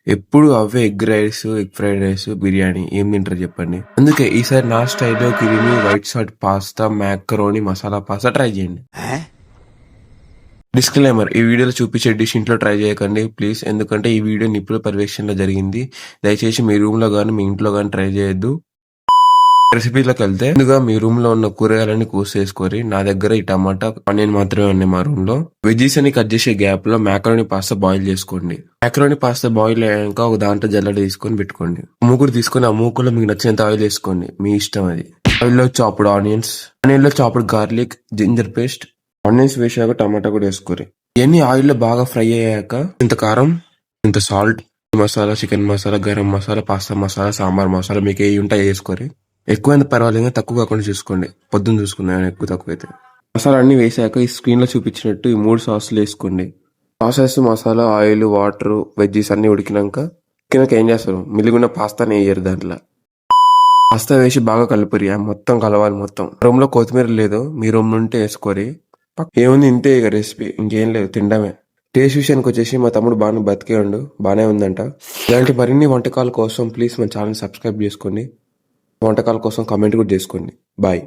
ఎప్పుడు అవే egg rice, egg fried rice, biryani ఏం తింటారు చెప్పండి. అందుకే ఈసారి నా స్టైల్లో creamy white salt pasta, macaroni masala pasta try చేయండి. డిస్క్లైమర్: ఈ వీడియోలో చూపించే డిష్ ఇంట్లో ట్రై చేయకండి ప్లీజ్, ఎందుకంటే ఈ వీడియో నిపుణుల పర్యవేక్షణలో జరిగింది. దయచేసి మీ రూమ్ లో గానీ మీ ఇంట్లో గానీ ట్రై చేయొద్దు. రెసిపీలోకి వెళ్తే, ముందుగా మీ రూమ్ లో ఉన్న కూరగాయలన్నీ కోసేసుకొని, నా దగ్గర ఈ టమాటా, ఆనియన్ మాత్రమే ఉన్నాయి మా రూమ్ లో. వెజ్జీస్ అని కట్ చేసే గ్యాప్ లో మ్యాకరోని పాస్తా బాయిల్ చేసుకోండి. మ్యాకరోని పాస్తా బాయిల్ అయ్యాక ఒక దాంట్లో జల్లెడ తీసుకొని పెట్టుకోండి. మూకుడు తీసుకొని ఆ మూకులో మీకు నచ్చినంత ఆయిల్ వేసుకోండి, మీ ఇష్టం అది. ఆయిల్ లో చాప్డ్ ఆనియన్స్, ఆనియన్ లో chopped garlic, ginger paste, onions వేసాక టమాటా కూడా వేసుకోరు. ఇవన్నీ ఆయిల్ లో బాగా ఫ్రై అయ్యాక ఇంత కారం, ఇంత salt, masala, chicken masala, garam masala, pasta masala, sambar masala మీకు ఏ ఉంటాయి వేసుకోరు. ఎక్కువైనా పర్వాలేదు, తక్కువ కాకుండా చూసుకోండి. పొద్దున్న చూసుకున్నాను ఎక్కువ తక్కువ అయితే. మసాలా అన్ని వేసాక ఈ స్క్రీన్ లో చూపించినట్టు ఈ 3 సాసులు వేసుకోండి. Sauces, masala, oil, water, veggies అన్ని ఉడికినాక ఏం చేస్తారు, మిగిలిన పాస్తాని వేయరు దాంట్లో. పాస్తా వేసి బాగా కలుపురి, మొత్తం కలవాలి మొత్తం. రూమ్ లో కొత్తిమీర లేదు, మీ రూమ్ నుంటే వేసుకోరి. ఏముంది ఇంతే ఇక రెసిపీ, ఇంకేం లేదు, తినడమే. టేస్ట్ విషయానికి వచ్చేసి మా తమ్ముడు బాగానే బతికే ఉండు, బాగానే ఉందంట. ఇలాంటి మరిన్ని వంటకాల కోసం ప్లీజ్ మన ఛానల్ సబ్స్క్రైబ్ చేసుకోండి. వంటకాల కోసం కామెంట్ కూడా చేసుకోండి. బాయ్.